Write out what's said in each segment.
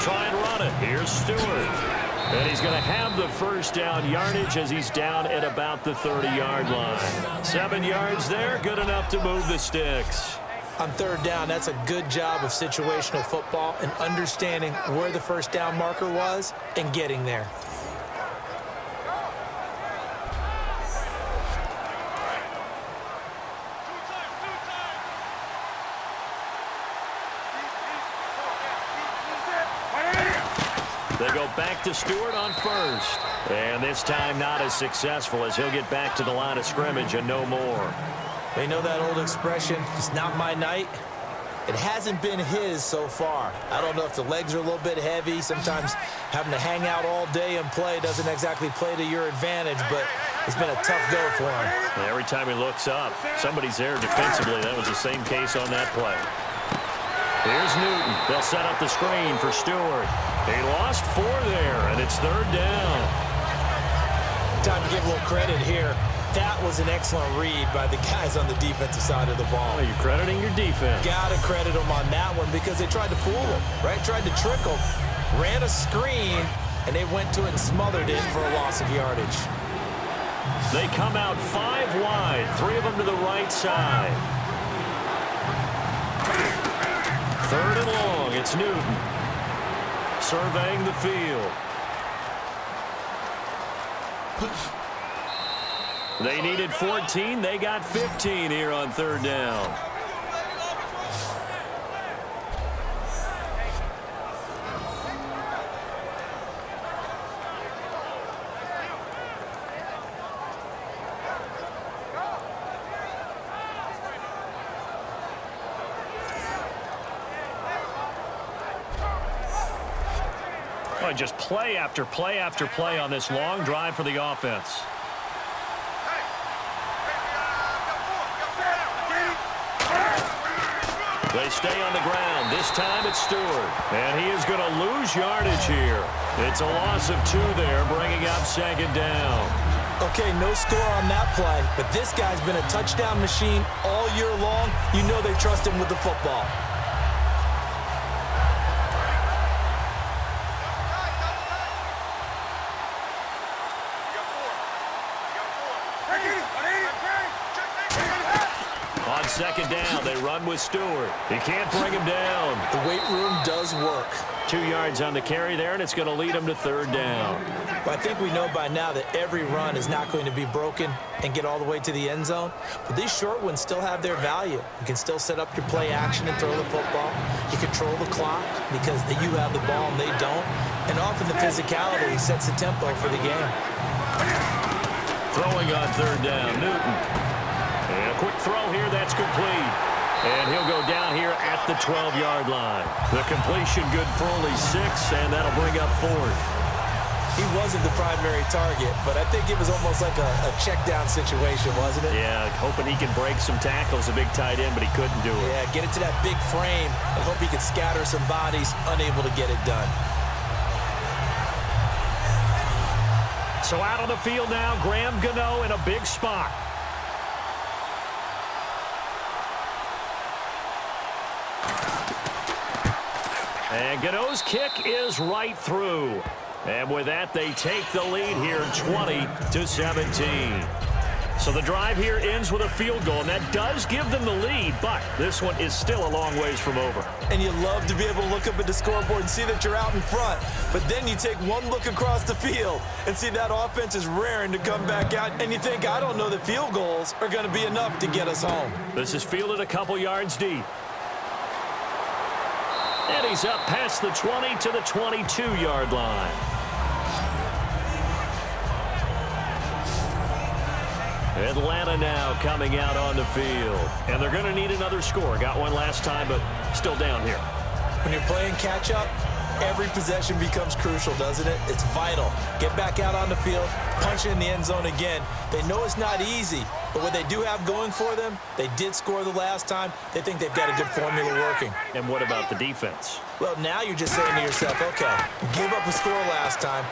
try and run it. Here's Stewart. And he's going to have the first down yardage as he's down at about the 30-yard line. 7 yards there, good enough to move the sticks. On third down, that's a good job of situational football and understanding where the first down marker was and getting there. They go back to Stewart on first. And this time not as successful as he'll get back to the line of scrimmage and no more. They know that old expression, it's not my night. It hasn't been his so far. I don't know if the legs are a little bit heavy. Sometimes having to hang out all day and play doesn't exactly play to your advantage, but it's been a tough go for him. Every time he looks up, somebody's there defensively. That was the same case on that play. Here's Newton. They'll set up the screen for Stewart. He lost 4 there, and it's third down. Time to give a little credit here. That was an excellent read by the guys on the defensive side of the ball. Oh, you're crediting your defense. Got to credit them on that one because they tried to fool him, right? Tried to trick him. Ran a screen, and they went to it and smothered it for a loss of yardage. They come out 5 wide, 3 of them to the right side. Third and long, it's Newton. Surveying the field. They needed 14. They got 15 here on third down. Well, just play after play after play on this long drive for the offense. They stay on the ground. This time it's Stewart. And he is going to lose yardage here. It's a loss of 2 there, bringing up second down. Okay, no score on that play, but this guy's been a touchdown machine all year long. You know they trust him with the football. On second down, they run with Stewart. He can't bring him down. The weight room does work. 2 yards on the carry there, and it's going to lead him to third down. Well, I think we know by now that every run is not going to be broken and get all the way to the end zone. But these short ones still have their value. You can still set up your play action and throw the football. You control the clock because you have the ball and they don't. And often the physicality sets the tempo for the game. Throwing on third down, Newton. And a quick throw here, that's complete. And he'll go down here at the 12-yard line. The completion good for only 6, and that'll bring up 4th. He wasn't the primary target, but I think it was almost like a check-down situation, wasn't it? Yeah, hoping he can break some tackles, a big tight end, but he couldn't do it. Yeah, get it to that big frame and hope he could scatter some bodies, unable to get it done. So out on the field now, Graham Gano in a big spot. And Gano's kick is right through. And with that, they take the lead here 20-17. So the drive here ends with a field goal, and that does give them the lead, but this one is still a long ways from over. And you love to be able to look up at the scoreboard and see that you're out in front. But then you take one look across the field and see that offense is raring to come back out, and you think, I don't know that field goals are going to be enough to get us home. This is fielded a couple yards deep. And he's up past the 20 to the 22-yard line. Atlanta now coming out on the field. And they're going to need another score. Got one last time, but still down here. When you're playing catch-up, every possession becomes crucial, doesn't it? It's vital. Get back out on the field, punch it in the end zone again. They know it's not easy, but what they do have going for them, they did score the last time. They think they've got a good formula working. And what about the defense? Well, now you're just saying to yourself, okay, give up a score last time.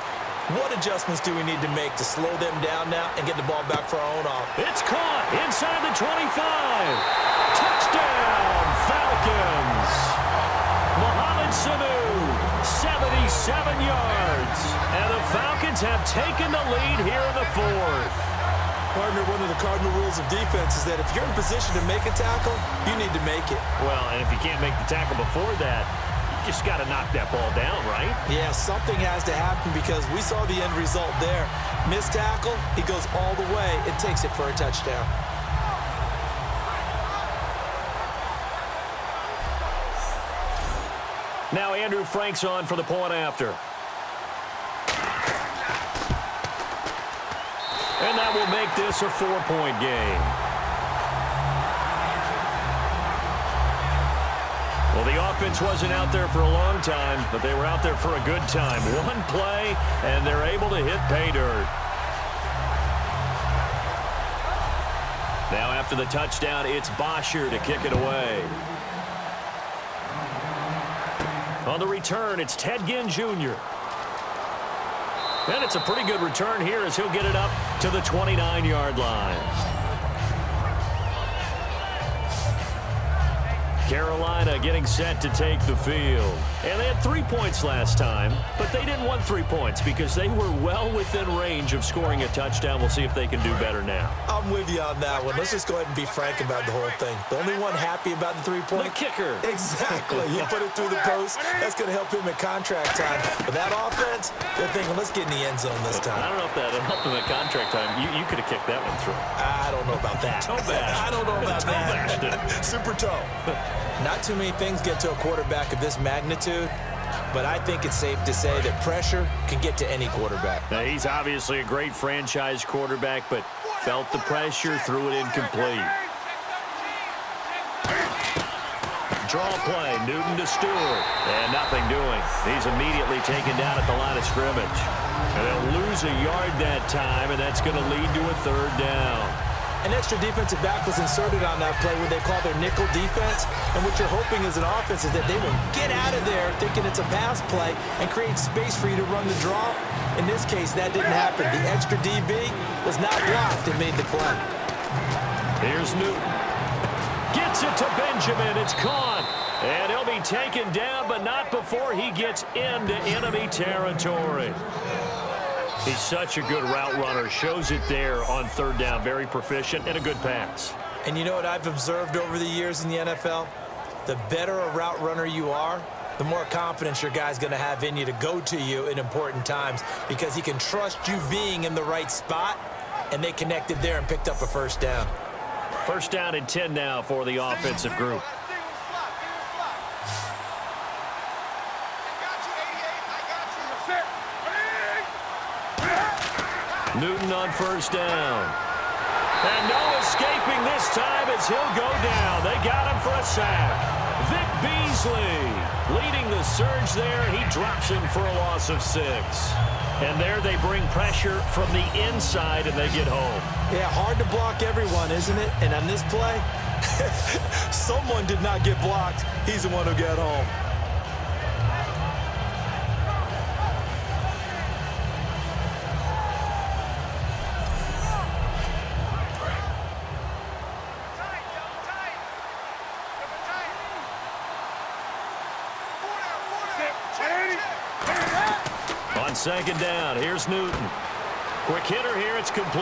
What adjustments do we need to make to slow them down now and get the ball back for our own off? It's caught inside the 25. Touchdown, Falcons. Mohamed Sanu 77 yards. And the Falcons have taken the lead here in the fourth. Partner, one of the cardinal rules of defense is that if you're in position to make a tackle, you need to make it. Well, and if you can't make the tackle before that, you just got to knock that ball down, right? Yeah, something has to happen because we saw the end result there. Missed tackle, he goes all the way and takes it for a touchdown. Now Andrew Frank's on for the point after. And that will make this a 4-point game. Well, the offense wasn't out there for a long time, but they were out there for a good time. One play, and they're able to hit pay dirt. Now after the touchdown, it's Bosher to kick it away. On the return, it's Ted Ginn Jr. And it's a pretty good return here as he'll get it up to the 29-yard line. Carolina getting set to take the field. And they had 3 points last time, but they didn't want 3 points because they were well within range of scoring a touchdown. We'll see if they can do better now. I'm with you on that one. Let's just go ahead and be frank about the whole thing. The only one happy about the 3-point? The kicker. Exactly. You put it through the post. That's going to help him at contract time. But that offense, they're thinking, let's get in the end zone this time. I don't know if that helped him at contract time. You could have kicked that one through. I don't know about that. Toe bash. I don't know about that. Toe bashed it. Super toe. Not too many things get to a quarterback of this magnitude, but I think it's safe to say that pressure can get to any quarterback. Now, he's obviously a great franchise quarterback, but felt the pressure, threw it incomplete. Draw play, Newton to Stewart, and nothing doing. He's immediately taken down at the line of scrimmage. And they'll lose a yard that time, and that's going to lead to a 3rd down. An extra defensive back was inserted on that play where they call their nickel defense. And what you're hoping as an offense is that they will get out of there thinking it's a pass play and create space for you to run the draw. In this case, that didn't happen. The extra DB was not blocked and made the play. Here's Newton. Gets it to Benjamin. It's caught. And he'll be taken down, but not before he gets into enemy territory. He's such a good route runner. Shows it there on 3rd down. Very proficient and a good pass. And you know what I've observed over the years in the NFL? The better a route runner you are, the more confidence your guy's going to have in you to go to you in important times because he can trust you being in the right spot, and they connected there and picked up a 1st down. 1st down and 10 now for the offensive group. Newton on 1st down. And no escaping this time as he'll go down. They got him for a sack. Vic Beasley leading the surge there. He drops him for a loss of 6. And there they bring pressure from the inside and they get home. Yeah, hard to block everyone, isn't it? And on this play, someone did not get blocked. He's the one who got home. On 2nd down, here's Newton. Quick hitter here, it's complete.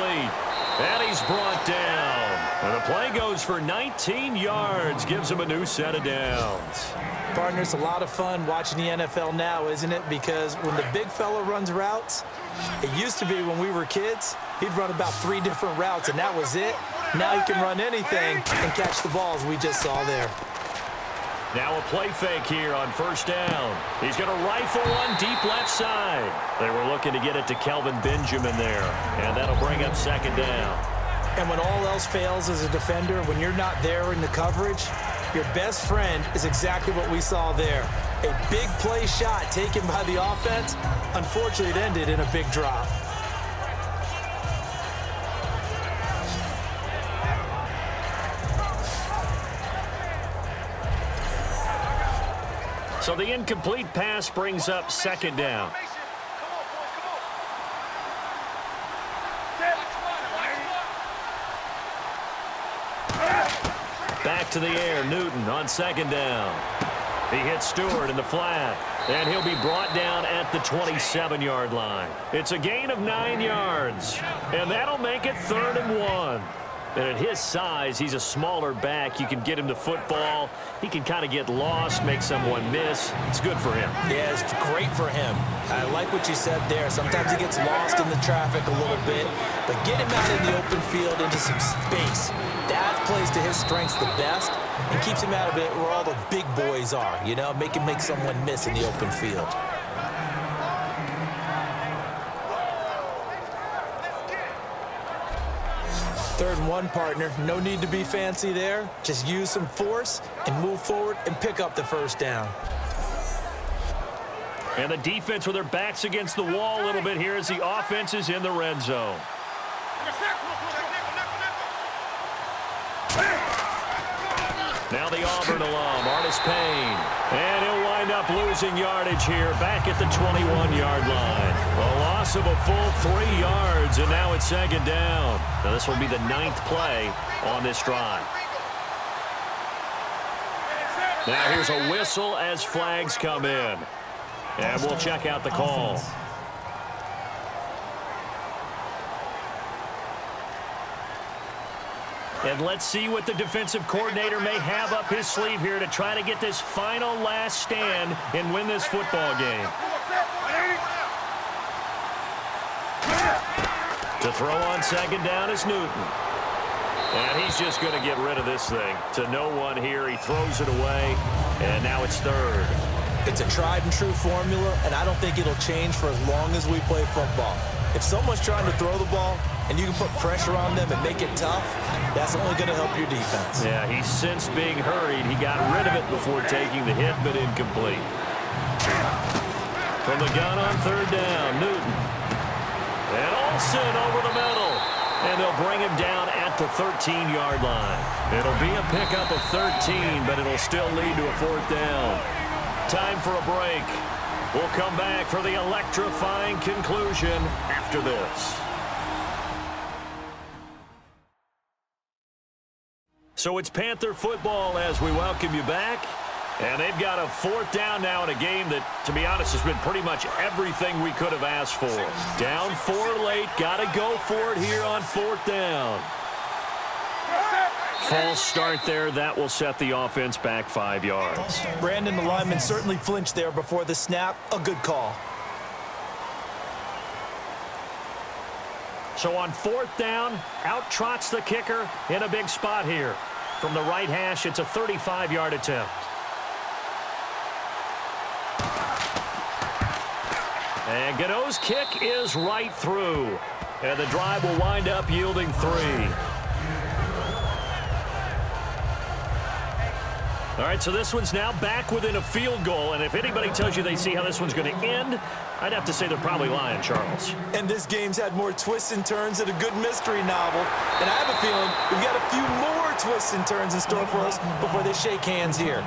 And he's brought down. And the play goes for 19 yards, gives him a new set of downs. Partner, it's a lot of fun watching the NFL now, isn't it? Because when the big fella runs routes, it used to be when we were kids, he'd run about 3 different routes, and that was it. Now he can run anything and catch the balls we just saw there. Now a play fake here on 1st down. He's going to rifle one deep left side. They were looking to get it to Kelvin Benjamin there, and that'll bring up 2nd down. And when all else fails as a defender, when you're not there in the coverage, your best friend is exactly what we saw there. A big play shot taken by the offense. Unfortunately, it ended in a big drop. So the incomplete pass brings up 2nd down. Back to the air, Newton on 2nd down. He hits Stewart in the flat, and he'll be brought down at the 27-yard line. It's a gain of 9 yards, and that'll make it 3rd and 1. And at his size, he's a smaller back. You can get him to football. He can kind of get lost, make someone miss. It's good for him. Yeah, it's great for him. I like what you said there. Sometimes he gets lost in the traffic a little bit, but get him out in the open field into some space. That plays to his strengths the best and keeps him out of it where all the big boys are, you know, make him make someone miss in the open field. Third and 1, partner. No need to be fancy there. Just use some force and move forward and pick up the first down. And the defense with their backs against the wall a little bit here as the offense is in the red zone. Now the Auburn alum, Artis Payne. And he'll wind up losing yardage here back at the 21-yard line. A loss of a full 3 yards, and now it's 2nd down. Now this will be the 9th play on this drive. Now here's a whistle as flags come in. And we'll check out the call. And let's see what the defensive coordinator may have up his sleeve here to try to get this final last stand and win this football game. To throw on 2nd down is Newton. And he's just going to get rid of this thing. To no one here, he throws it away, and now it's 3rd. It's a tried-and-true formula, and I don't think it'll change for as long as we play football. If someone's trying to throw the ball and you can put pressure on them and make it tough, that's only going to help your defense. Yeah, he's since being hurried. He got rid of it before taking the hit, but incomplete. From the gun on 3rd down, Newton. And Olsen over the middle. And they'll bring him down at the 13-yard line. It'll be a pickup of 13, but it'll still lead to a 4th down. Time for a break. We'll come back for the electrifying conclusion after this. So it's Panther football as we welcome you back. And they've got a 4th down now in a game that, to be honest, has been pretty much everything we could have asked for. Down 4 late, got to go for it here on 4th down. False start there. That will set the offense back 5 yards. Brandon, the lineman, certainly flinched there before the snap. A good call. So on 4th down, out trots the kicker in a big spot here. From the right hash, it's a 35-yard attempt. And Godot's kick is right through. And the drive will wind up yielding 3. All right, so this one's now back within a field goal, and if anybody tells you they see how this one's going to end, I'd have to say they're probably lying, Charles. And this game's had more twists and turns than a good mystery novel, and I have a feeling we've got a few more twists and turns in store for us before they shake hands here.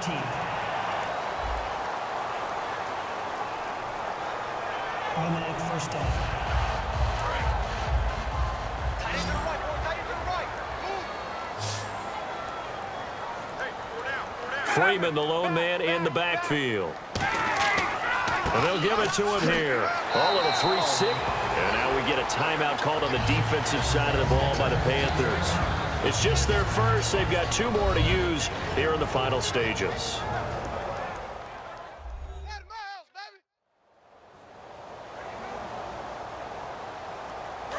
Automatic first down. Freeman, the lone man in the backfield. And they'll give it to him here. All of a 3-6. And now we get a timeout called on the defensive side of the ball by the Panthers. It's just their first. They've got 2 more to use here in the final stages.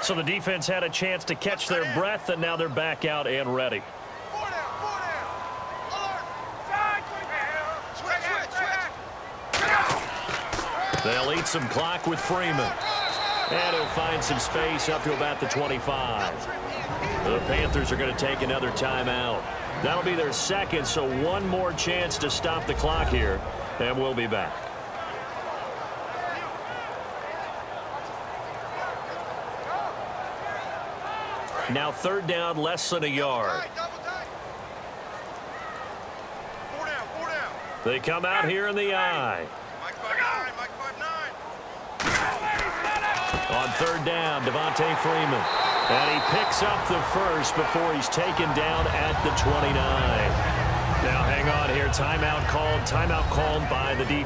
So the defense had a chance to catch their breath, and now they're back out and ready. They'll eat some clock with Freeman. And he'll find some space up to about the 25. The Panthers are going to take another timeout. That'll be their 2nd, so 1 more chance to stop the clock here, and we'll be back. Now 3rd down, less than a yard. They come out here in the eye. On 3rd down, Devontae Freeman. And he picks up the first before he's taken down at the 29. Now hang on here. Timeout called by the defense.